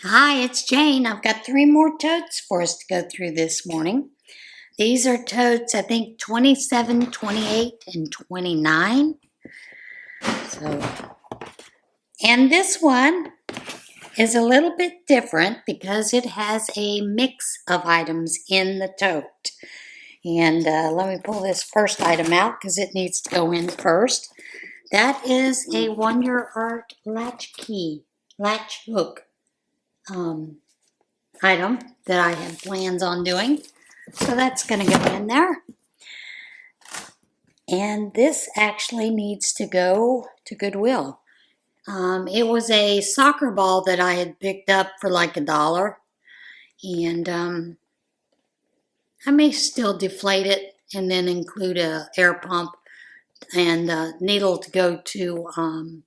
Hi, it's Jane. I've got 3 more totes for us to go through this morning. These are totes, I think, 27, 28, and 29. And this one is a little bit different because it has a mix of items in the tote. And let me pull this first item out because it needs to go in first. That is a Wonder Art latch hook item that I had plans on doing. So that's going to go in there. And this actually needs to go to Goodwill. It was a soccer ball that I had picked up for like $1. And I may still deflate it and then include a air pump and a needle to go to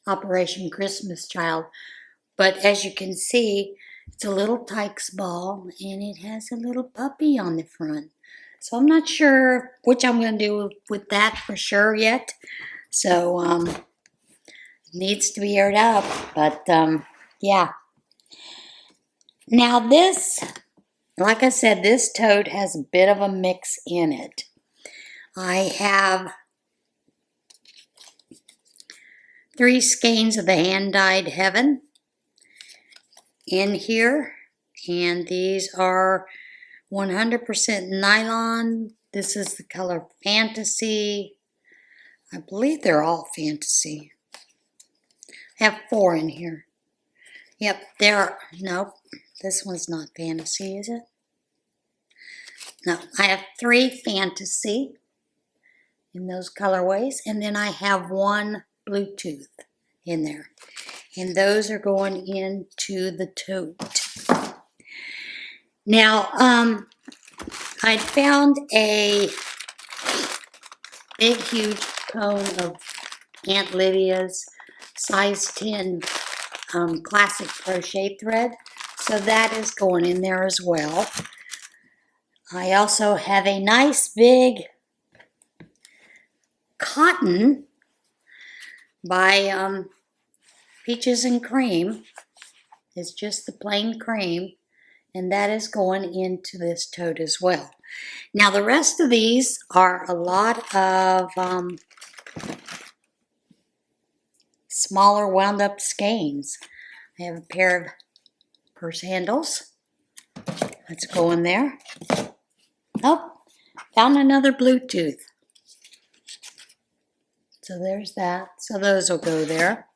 Operation Christmas Child. But as you can see, it's a little Tykes ball and it has a little puppy on the front. So I'm not sure which I'm going to do with that for sure yet. So it needs to be aired up. But yeah. Now this, like I said, this tote has a bit of a mix in it. I have 3 skeins of the hand-dyed Heaven in here. And these are 100% nylon. This is the color Fantasy. I believe they're all Fantasy. I have 4 in here. Yep, nope, this one's not Fantasy, is it? No, I have 3 Fantasy in those colorways, and then I have 1 Bluetooth in there. And those are going into the tote. Now, I found a big, huge cone of Aunt Lydia's size 10 classic crochet thread. So that is going in there as well. I also have a nice big cotton by Peaches and Cream. It's just the plain cream. And that is going into this tote as well. Now the rest of these are a lot of smaller wound up skeins. I have a pair of purse handles. Let's go in there. Oh, found another Bluetooth. So there's that. So those will go there.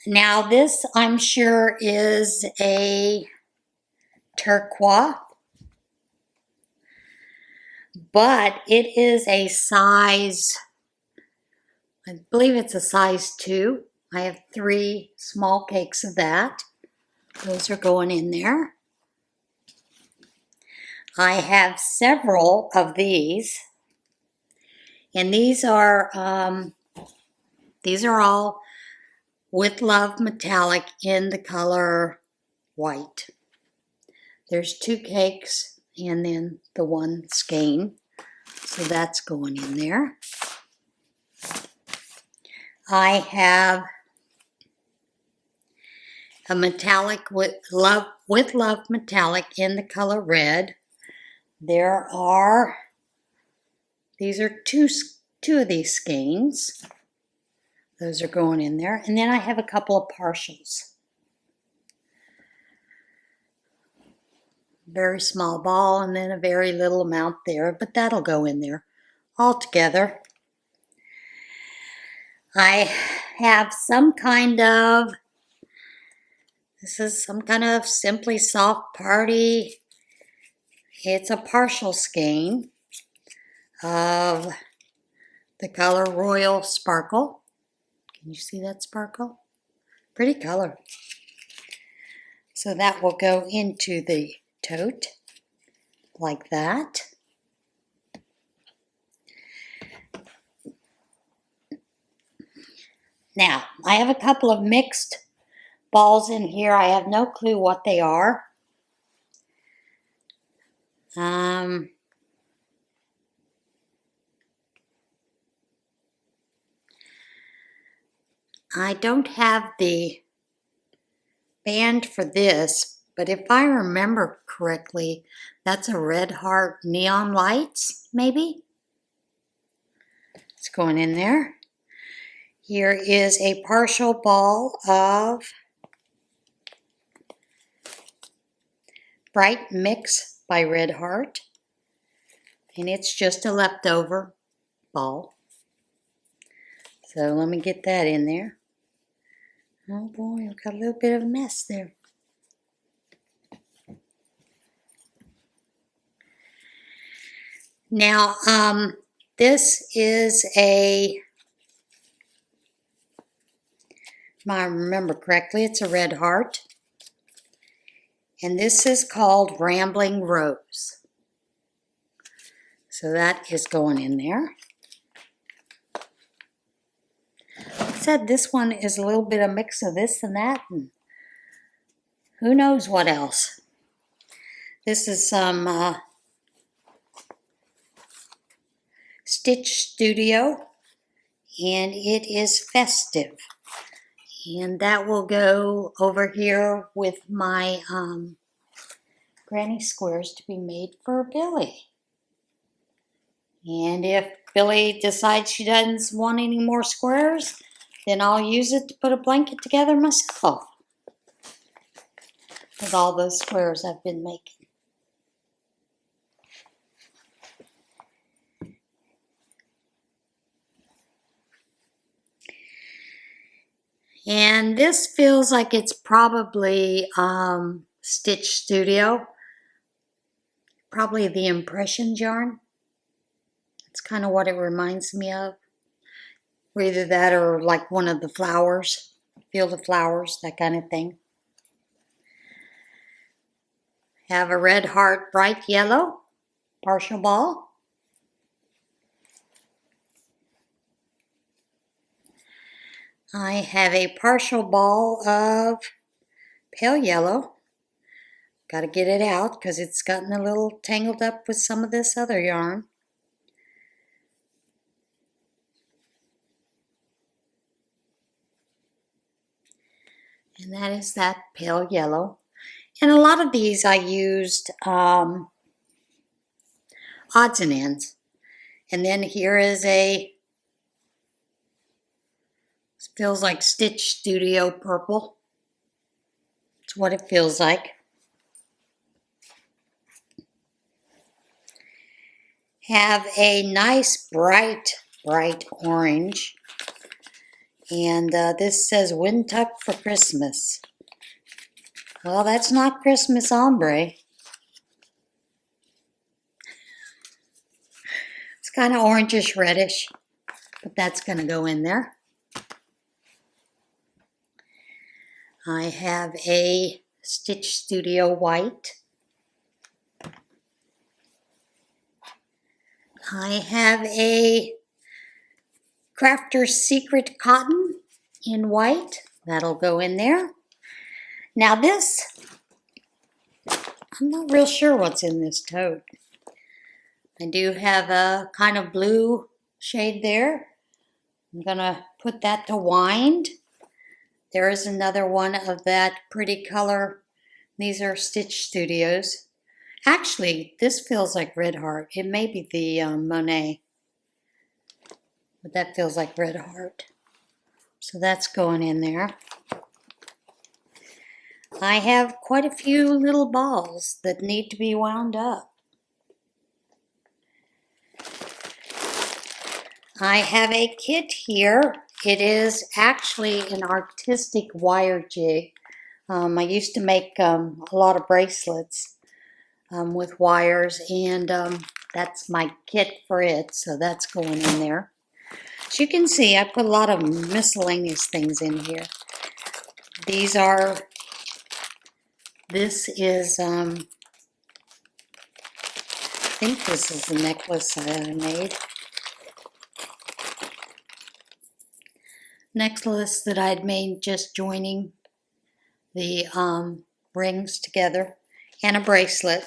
Now this, I'm sure, is a turquoise, but it is a size, I believe it's a size 2. I have 3 small cakes of that. Those are going in there. I have several of these, and these are all With Love metallic in the color white. There's 2 cakes and then the 1 skein, so that's going in there. I have a metallic with love metallic in the color red. These are two of these skeins. Those are going in there. And then I have a couple of partials. Very small ball and then a very little amount there, but that'll go in there all together. I have this is some kind of Simply Soft Party. It's a partial skein of the color Royal Sparkle. Can you see that sparkle? Pretty color. So that will go into the tote like that. Now, I have a couple of mixed balls in here. I have no clue what they are. I don't have the band for this, but if I remember correctly, that's a red heart neon lights, maybe? It's going in there. Here is a partial ball of Bright Mix by Red Heart, and it's just a leftover ball. So let me get that in there. Oh boy, I've got a little bit of a mess there. Now, this is if I remember correctly, it's a red heart. And this is called Rambling Rose. So that is going in there. Like I said, this one is a little bit of a mix of this and that, and who knows what else. This is some Stitch Studio, and it is festive. And that will go over here with my granny squares to be made for Billy. And if Billy decides she doesn't want any more squares, then I'll use it to put a blanket together myself with all those squares I've been making. And this feels like it's probably Stitch Studio, probably the Impressions yarn. That's kind of what it reminds me of. Or either that or like one of the flowers, Field of Flowers, that kind of thing. Have a Red Heart Bright Yellow partial ball. I have a partial ball of Pale Yellow. Got to get it out because it's gotten a little tangled up with some of this other yarn. And that is that Pale Yellow. And a lot of these I used odds and ends. And then here is a, feels like Stitch Studio Purple. It's what it feels like. Have a nice bright orange. And this says Wynn Tuck for Christmas. Well, that's not Christmas ombre. It's kind of orangish reddish, but that's going to go in there. I have a Stitch Studio White. I have a Crafter's Secret Cotton in white. That'll go in there. Now this, I'm not real sure what's in this tote. I do have a kind of blue shade there. I'm going to put that to wind. There is another one of that pretty color. These are Stitch Studios. Actually, this feels like Red Heart. It may be the Monet. But that feels like Red Heart. So that's going in there. I have quite a few little balls that need to be wound up. I have a kit here. It is actually an artistic wire jig. I used to make a lot of bracelets with wires, and that's my kit for it, so that's going in there. As you can see, I put a lot of miscellaneous things in here. This is, I think this is the necklace I made. Necklace that I'd made just joining the rings together, and a bracelet.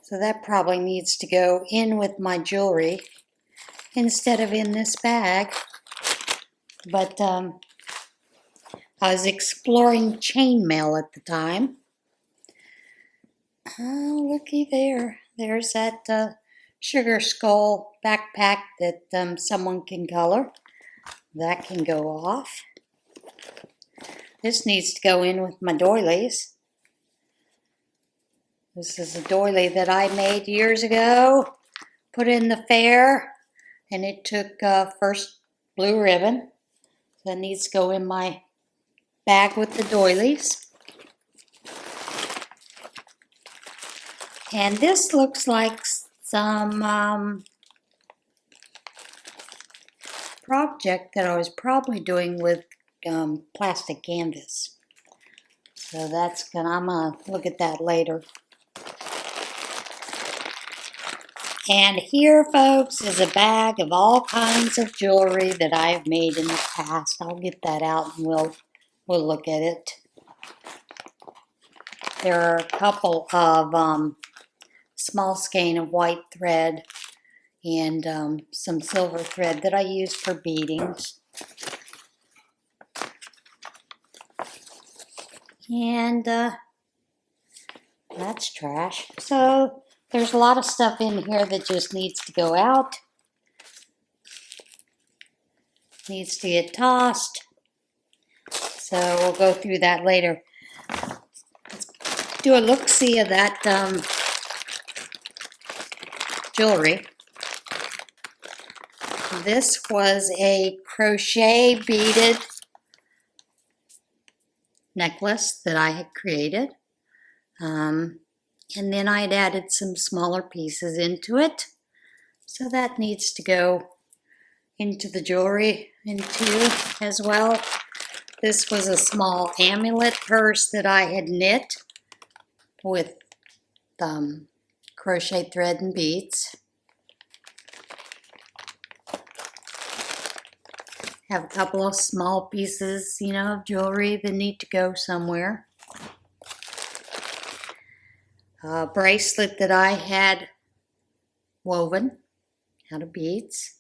So that probably needs to go in with my jewelry. instead of in this bag. But I was exploring chainmail at the time. Oh, looky there. There's that sugar skull backpack that someone can color. That can go off. This needs to go in with my doilies. This is a doily that I made years ago. Put in the fair, and it took first blue ribbon. That needs to go in my bag with the doilies. And this looks like some project that I was probably doing with plastic canvas. So I'm gonna look at that later. And here, folks, is a bag of all kinds of jewelry that I've made in the past. I'll get that out and we'll look at it. There are a couple of small skein of white thread and some silver thread that I use for beadings. And that's trash. So there's a lot of stuff in here that just needs to go out. Needs to get tossed. So we'll go through that later. Let's do a look-see of that jewelry. This was a crochet beaded necklace that I had created. And then I had added some smaller pieces into it. So that needs to go into the jewelry as well. This was a small amulet purse that I had knit with crochet thread and beads. Have a couple of small pieces, of jewelry that need to go somewhere. A bracelet that I had woven out of beads.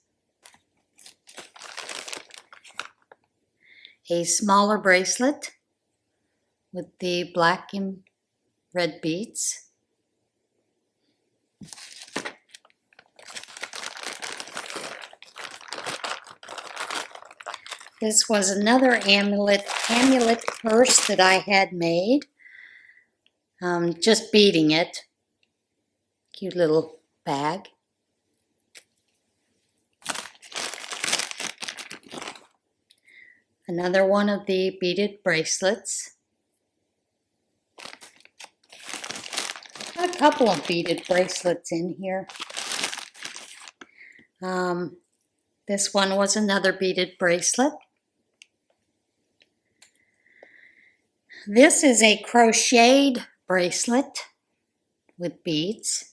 A smaller bracelet with the black and red beads. This was another amulet purse that I had made. Just beading it. Cute little bag. Another one of the beaded bracelets. A couple of beaded bracelets in here. This one was another beaded bracelet. This is a crocheted bracelet with beads,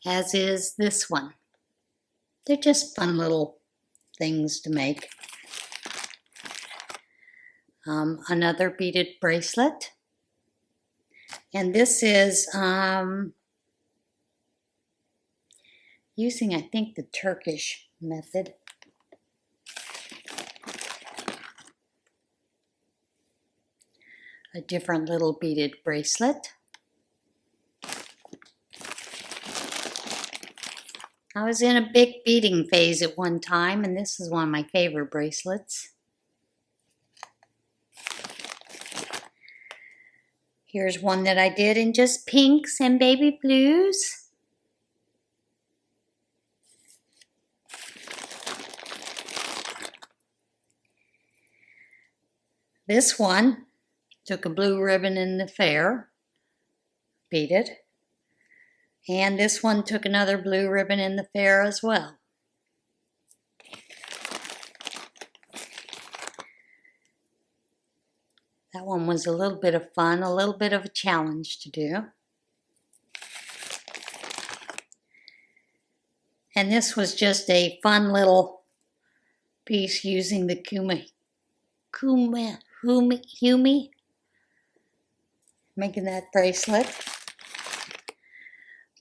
as is this one. They're just fun little things to make. Another beaded bracelet. And this is using, I think, the Turkish method. A different little beaded bracelet. I was in a big beading phase at one time, and this is one of my favorite bracelets. Here's one that I did in just pinks and baby blues. This one took a blue ribbon in the fair, beaded. And this one took another blue ribbon in the fair as well. That one was a little bit of fun, a little bit of a challenge to do. And this was just a fun little piece using the Humi, making that bracelet.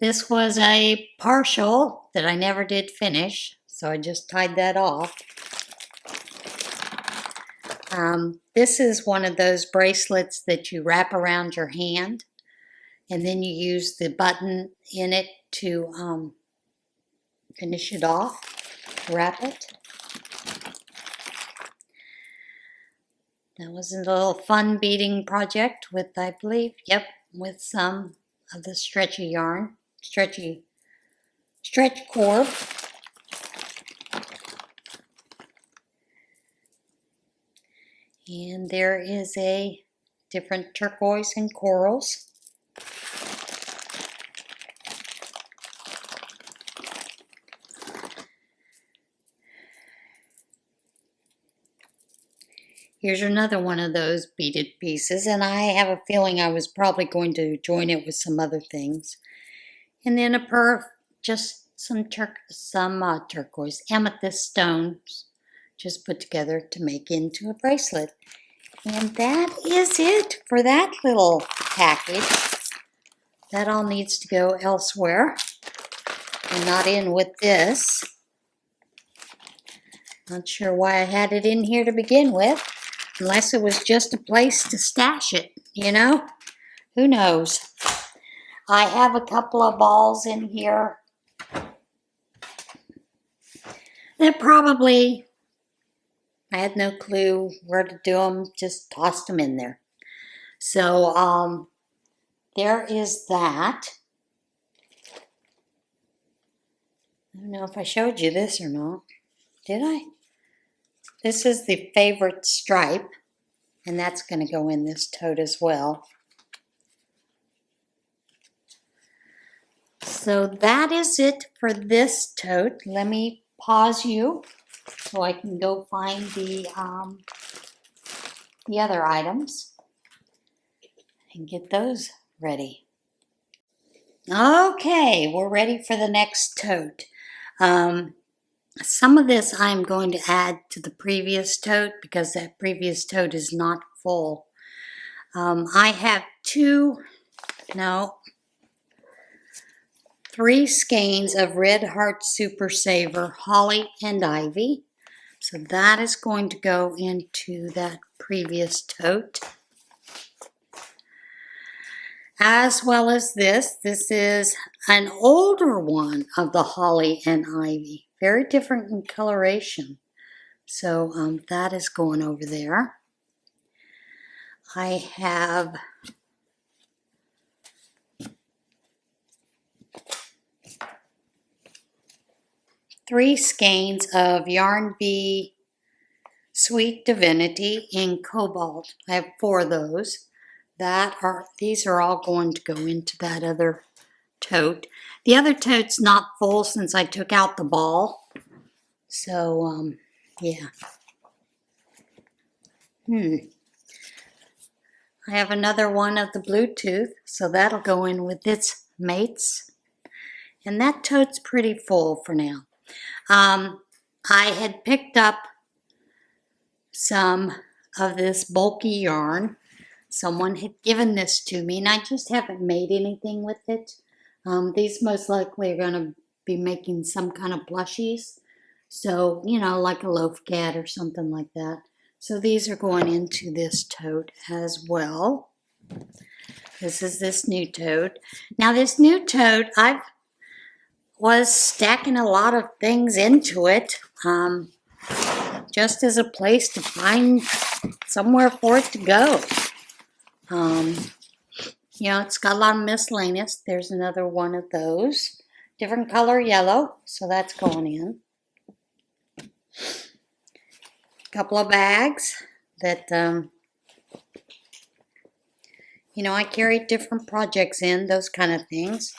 This was a partial that I never did finish, so so I just tied that off. This is one of those bracelets that you wrap around your hand, and then you use the button in it to finish it off, wrap it. That was a little fun beading project with, I believe, yep, with some of the stretchy yarn, stretch cord. And there is a different turquoise and corals. Here's another one of those beaded pieces, and I have a feeling I was probably going to join it with some other things. And then a pair of just some turquoise amethyst stones just put together to make into a bracelet. And that is it for that little package. That all needs to go elsewhere and not in with this. Not sure why I had it in here to begin with, unless it was just a place to stash it, you know? Who knows? I have a couple of balls in here that probably I had no clue where to do them, just tossed them in there. So, there is that. I don't know if I showed you this or not. Did I? This is the favorite stripe, and that's going to go in this tote as well. So that is it for this tote. Let me pause you so I can go find the other items and get those ready. Okay, we're ready for the next tote. Some of this I'm going to add to the previous tote because that previous tote is not full. I have three skeins of Red Heart Super Saver Holly and Ivy. So that is going to go into that previous tote. As well as this. This is an older one of the Holly and Ivy. Very different in coloration. So that is going over there. I have three skeins of Yarn Bee Sweet Divinity in Cobalt. I have 4 of those. These are all going to go into that other tote. The other tote's not full since I took out the ball. So, yeah. I have another one of the Bluetooth, so that'll go in with its mates. And that tote's pretty full for now. I had picked up some of this bulky yarn. Someone had given this to me, and I just haven't made anything with it. These most likely are going to be making some kind of plushies. So, you know, like a loaf cat or something like that. So these are going into this tote as well. This is this new tote. Now this new tote, I was stacking a lot of things into it. Just as a place to find somewhere for it to go. You know, it's got a lot of miscellaneous. There's another one of those. Different color yellow, so that's going in. A couple of bags that, you know, I carry different projects in, those kind of things.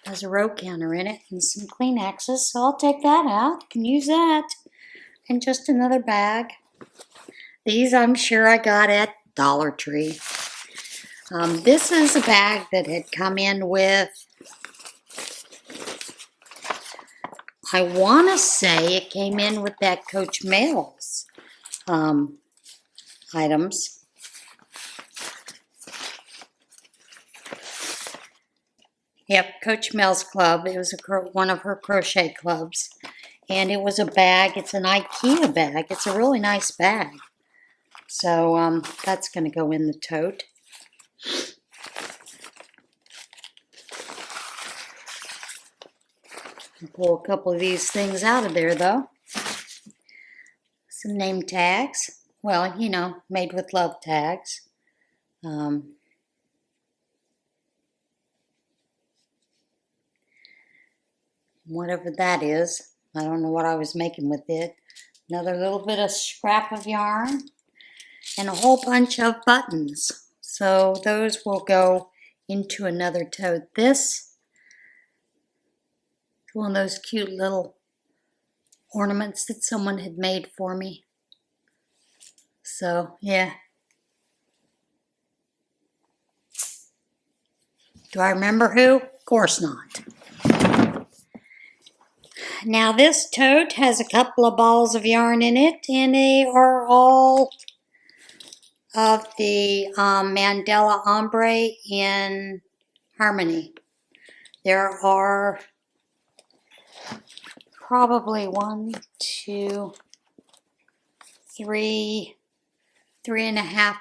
There's a row counter in it and some Kleenexes, so I'll take that out. Can use that. And just another bag. These I'm sure I got at Dollar Tree. This is a bag that had come in with, I want to say it came in with that Coach Mail's items. Yep, Coach Mel's club. It was one of her crochet clubs. And it was a bag. It's an IKEA bag. It's a really nice bag. So that's going to go in the tote. I'll pull a couple of these things out of there, though. Some name tags. Well, you know, made with love tags. Whatever that is. I don't know what I was making with it. Another little bit of scrap of yarn. And a whole bunch of buttons. So those will go into another tote. This is one of those cute little ornaments that someone had made for me. So, yeah. Do I remember who? Of course not. Now this tote has a couple of balls of yarn in it, and they are all of the Mandela Ombre in Harmony. There are probably 1, 2, 3, 3.5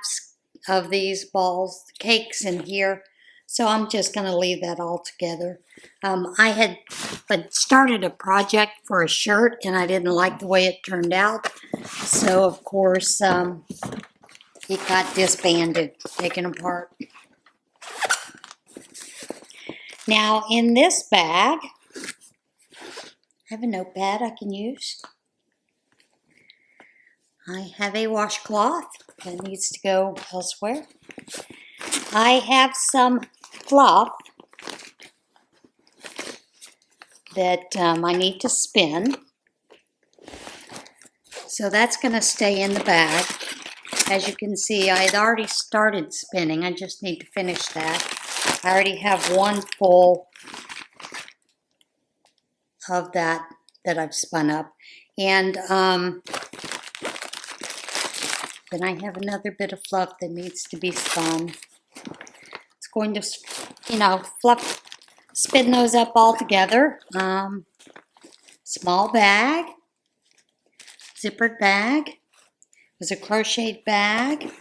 of these balls, cakes in here. So I'm just going to leave that all together. I had started a project for a shirt, and I didn't like the way it turned out. So, of course, it got disbanded, taken apart. Now, in this bag, I have a notepad I can use. I have a washcloth that needs to go elsewhere. I have some fluff that I need to spin. So that's going to stay in the bag. As you can see, I had already started spinning. I just need to finish that. I already have one full of that I've spun up. And then I have another bit of fluff that needs to be spun. It's going to, you know, spin those up all together. Small bag, zippered bag. It was a crocheted bag.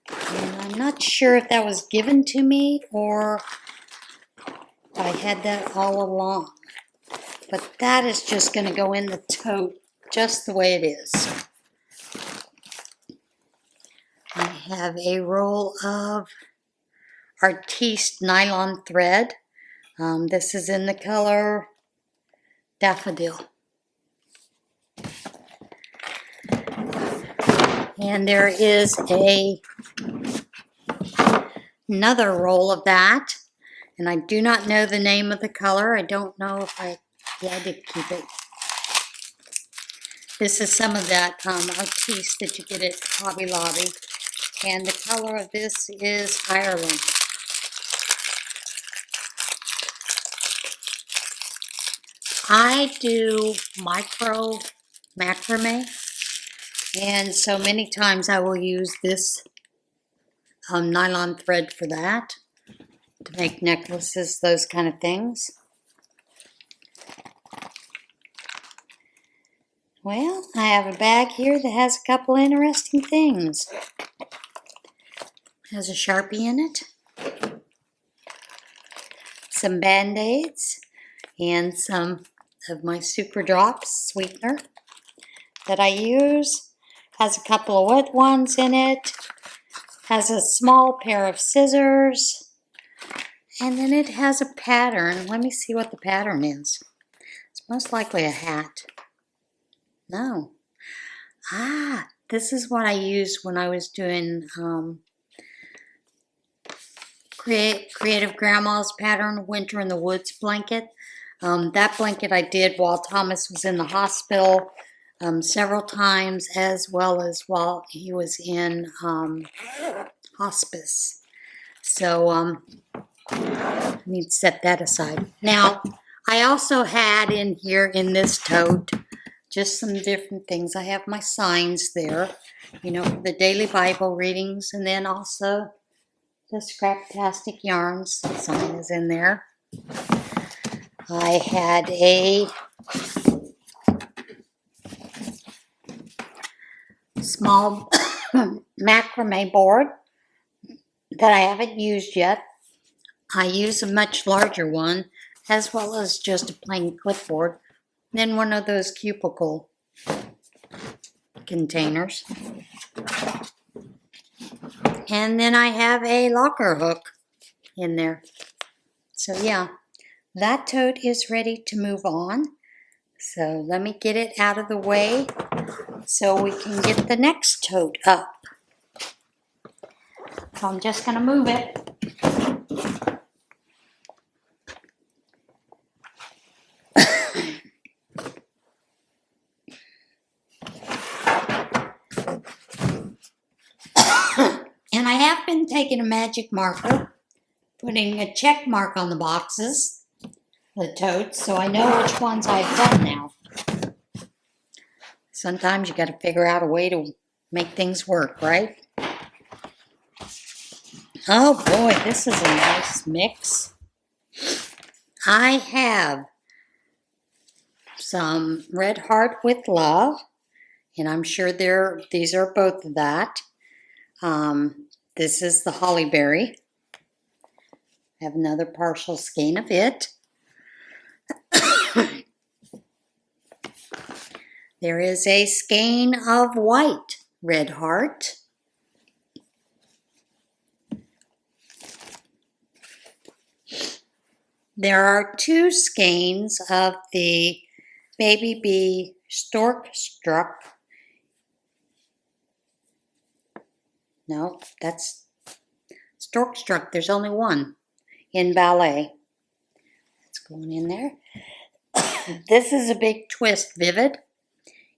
And I'm not sure if that was given to me or if I had that all along. But that is just going to go in the tote just the way it is. I have a roll of Artiste nylon thread. This is in the color Daffodil. And there is another roll of that. And I do not know the name of the color. I don't know if I did keep it. This is some of that Artiste that you get at Hobby Lobby. And the color of this is Ireland. I do micro macrame, and so many times I will use this nylon thread for that, to make necklaces, those kind of things. Well, I have a bag here that has a couple interesting things. It has a Sharpie in it, some Band-Aids, and some of my Super Drops sweetener that I use. Has a couple of wet ones in it. Has a small pair of scissors. And then it has a pattern. Let me see what the pattern is. It's most likely a hat. No. This is what I used when I was doing Creative Grandma's pattern, Winter in the Woods blanket. That blanket I did while Thomas was in the hospital several times, as well as while he was in hospice. So I need to set that aside. Now, I also had in here in this tote just some different things. I have my signs there, you know, for the daily Bible readings, and then also the Scraptastic Yarns sign is in there. I had a small macrame board that I haven't used yet. I use a much larger one, as well as just a plain clipboard, then one of those cubicle containers. And then I have a locker hook in there. So yeah, that tote is ready to move on. So let me get it out of the way so we can get the next tote up. So I'm just going to move it. And I have been taking a magic marker, putting a check mark on the boxes, the totes, so I know which ones I've done now. Sometimes you got to figure out a way to make things work, right? Oh boy, this is a nice mix. I have some Red Heart with Love, and I'm sure these are both of that. This is the Holly Berry. I have another partial skein of it. There is a skein of white Red Heart. There are 2 skeins of the Baby Bee Stork Struck. No, that's Stork Struck. There's only one in Ballet. It's going in there. This is a Big Twist Vivid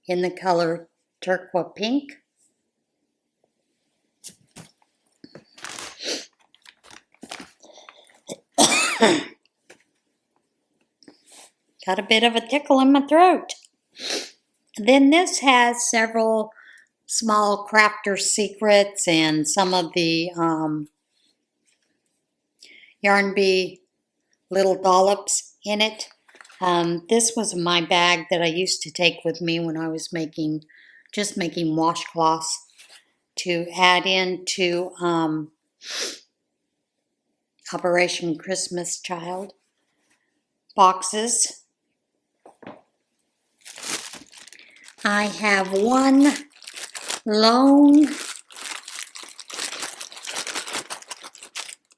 in the color Turquoise Pink. Got a bit of a tickle in my throat. Then this has several small crafter secrets and some of the Yarn Bee little dollops in it. This was my bag that I used to take with me when I was just making washcloths to add into Operation Christmas Child boxes. I have one lone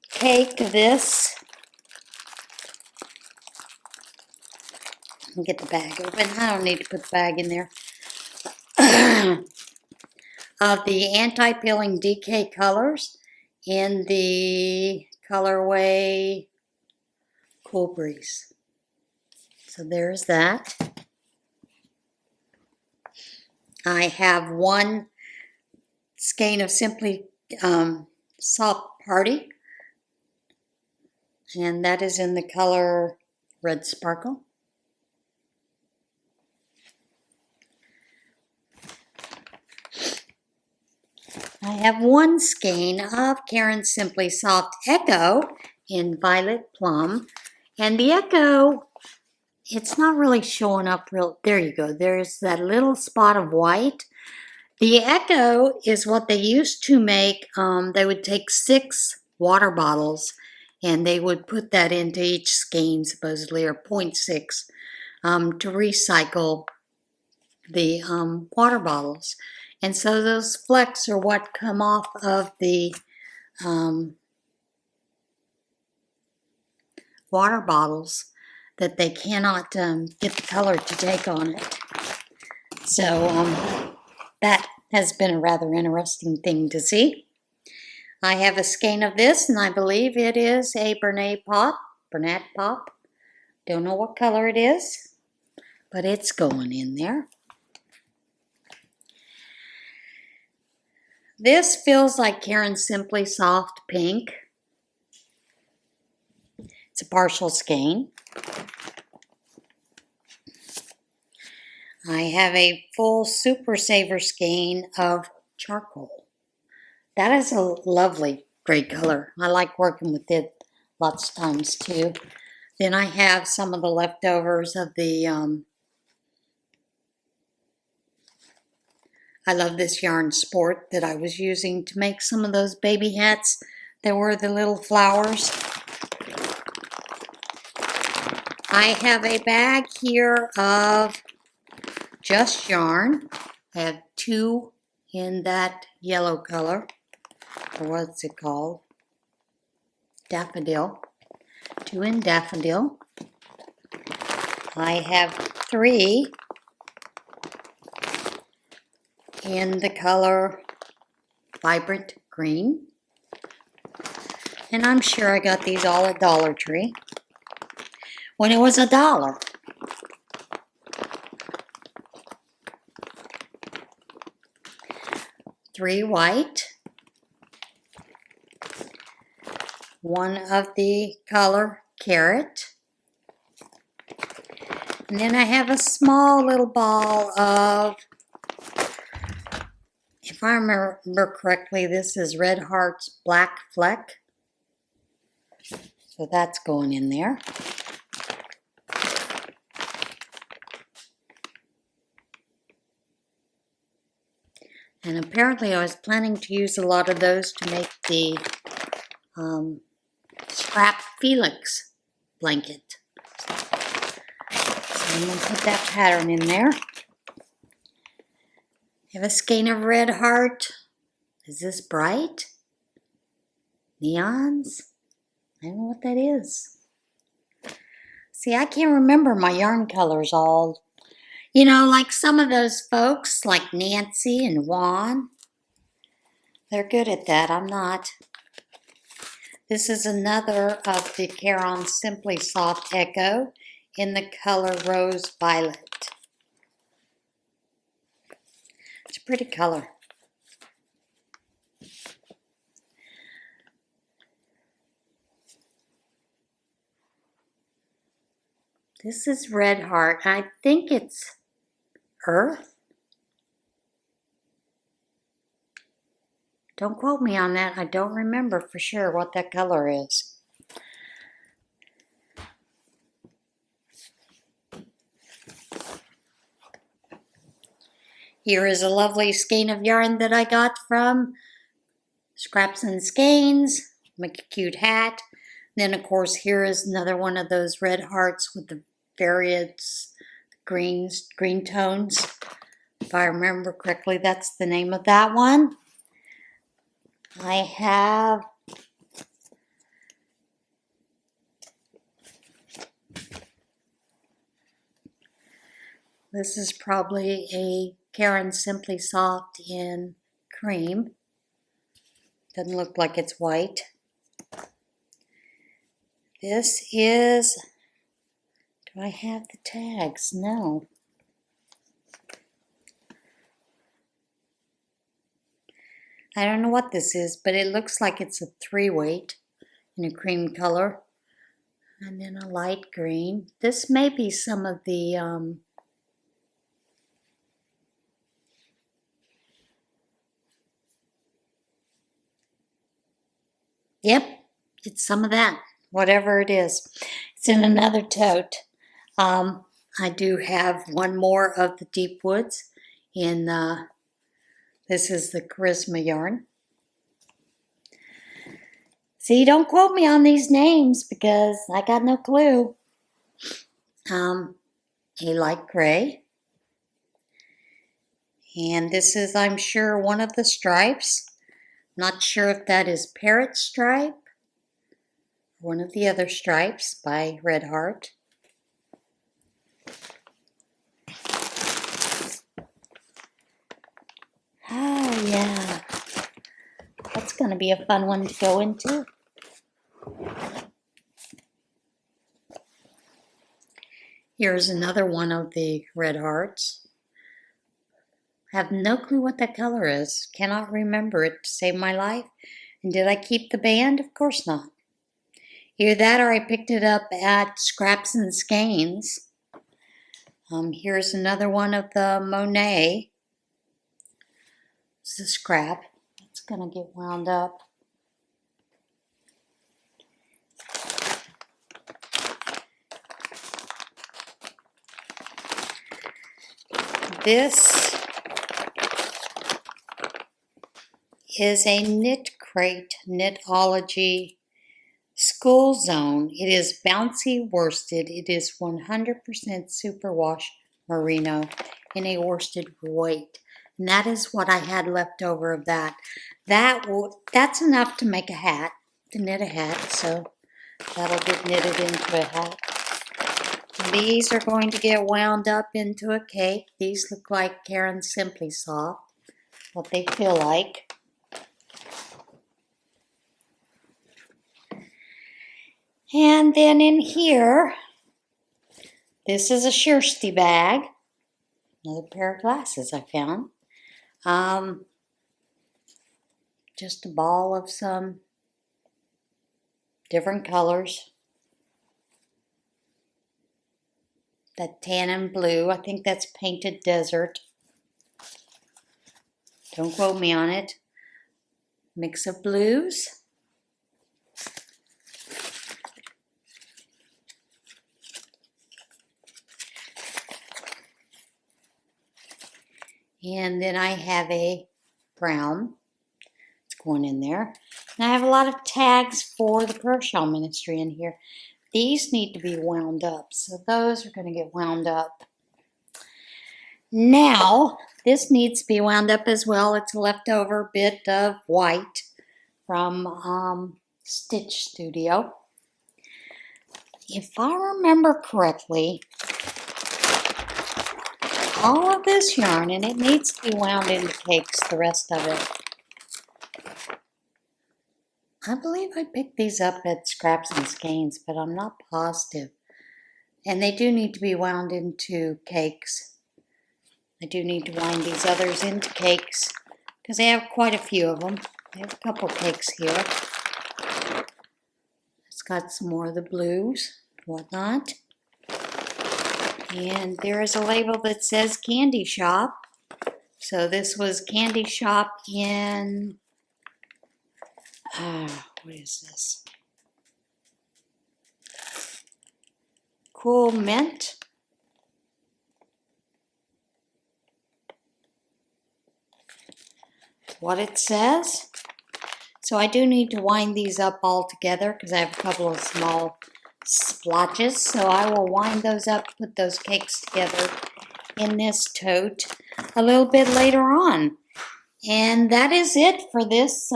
cake of this. Let me get the bag open. I don't need to put the bag in there. Of the anti-peeling DK colors in the colorway Cool Breeze. So there's that. I have one skein of Simply Soft Party, and that is in the color Red Sparkle. I have one skein of Karen's Simply Soft Echo in Violet Plum, and the Echo, it's not really showing up real. There you go. There's that little spot of white. The Echo is what they used to make. They would take 6 water bottles and they would put that into each skein, supposedly, or 0.6, to recycle the water bottles. And so those flecks are what come off of the water bottles that they cannot get the color to take on it. So that has been a rather interesting thing to see. I have a skein of this, and I believe it is a Bernat Pop. Don't know what color it is, but it's going in there. This feels like Karen's Simply Soft Pink. It's a partial skein. I have a full Super Saver skein of charcoal. That is a lovely gray color. I like working with it lots of times too. Then I have some of the leftovers of the I love this yarn sport that I was using to make some of those baby hats that were the little flowers. I have a bag here of just yarn. I have 2 in that yellow color, or what's it called? Daffodil. 2 in daffodil. I have 3 in the color vibrant green. And I'm sure I got these all at Dollar Tree when it was $1. 3 white. 1 of the color carrot. And then I have a small little ball of, if I remember correctly, this is Red Heart's Black Fleck. So that's going in there. And apparently I was planning to use a lot of those to make the Scrap Felix blanket. So I'm going to put that pattern in there. I have a skein of Red Heart. Is this bright? Neons? I don't know what that is. See, I can't remember my yarn colors all. You know, like some of those folks, like Nancy and Juan. They're good at that. I'm not. This is another of the Caron Simply Soft Echo in the color Rose Violet. It's a pretty color. This is Red Heart. I think it's Earth. Don't quote me on that. I don't remember for sure what that color is. Here is a lovely skein of yarn that I got from Scraps and Skeins. Make a cute hat. Then, of course, here is another one of those red hearts with the various green tones. If I remember correctly, that's the name of that one. I have this is probably a Caron Simply Soft in cream. Doesn't look like it's white. This is, do I have the tags? No. I don't know what this is, but it looks like it's a 3-weight in a cream color. And then a light green. This may be some of the, yep, it's some of that, whatever it is. It's in another tote. I do have one more of the Deep Woods in, this is the Charisma yarn. See, don't quote me on these names because I got no clue. A light gray. And this is, I'm sure, one of the stripes. Not sure if that is Parrot Stripe. One of the other stripes by Red Heart. Oh, yeah. That's going to be a fun one to go into. Here's another one of the Red Hearts. I have no clue what that color is. Cannot remember it to save my life. And did I keep the band? Of course not. Either that or I picked it up at Scraps and Skeins. Here's another one of the Monet. It's a scrap. It's going to get wound up. This is a Knit Crate Knitology School Zone. It is bouncy worsted. It is 100% superwash merino in a worsted weight. And that is what I had left over of that. That's enough to make a hat, to knit a hat, so that'll get knitted into a hat. These are going to get wound up into a cake. These look like Karen's Simply Soft, what they feel like. And then in here, this is a Kirsty bag. Another pair of glasses I found. Just a ball of some different colors. That tan and blue, I think that's Painted Desert. Don't quote me on it. Mix of blues. And then I have a brown. It's going in there. And I have a lot of tags for the Prayer Shawl Ministry in here. These need to be wound up, so those are going to get wound up. Now, this needs to be wound up as well. It's a leftover bit of white from Stitch Studio. If I remember correctly, all of this yarn, and it needs to be wound into cakes, the rest of it. I believe I picked these up at Scraps and Skeins, but I'm not positive. And they do need to be wound into cakes. I do need to wind these others into cakes because I have quite a few of them. I have a couple cakes here. It's got some more of the blues, whatnot. And there is a label that says Candy Shop. So this was Candy Shop in, what is this? Cool Mint. What it says. So I do need to wind these up all together because I have a couple of small splotches. So I will wind those up, put those cakes together in this tote a little bit later on. And that is it for this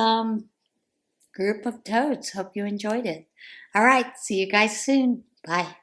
group of totes. Hope you enjoyed it. All right, see you guys soon. Bye.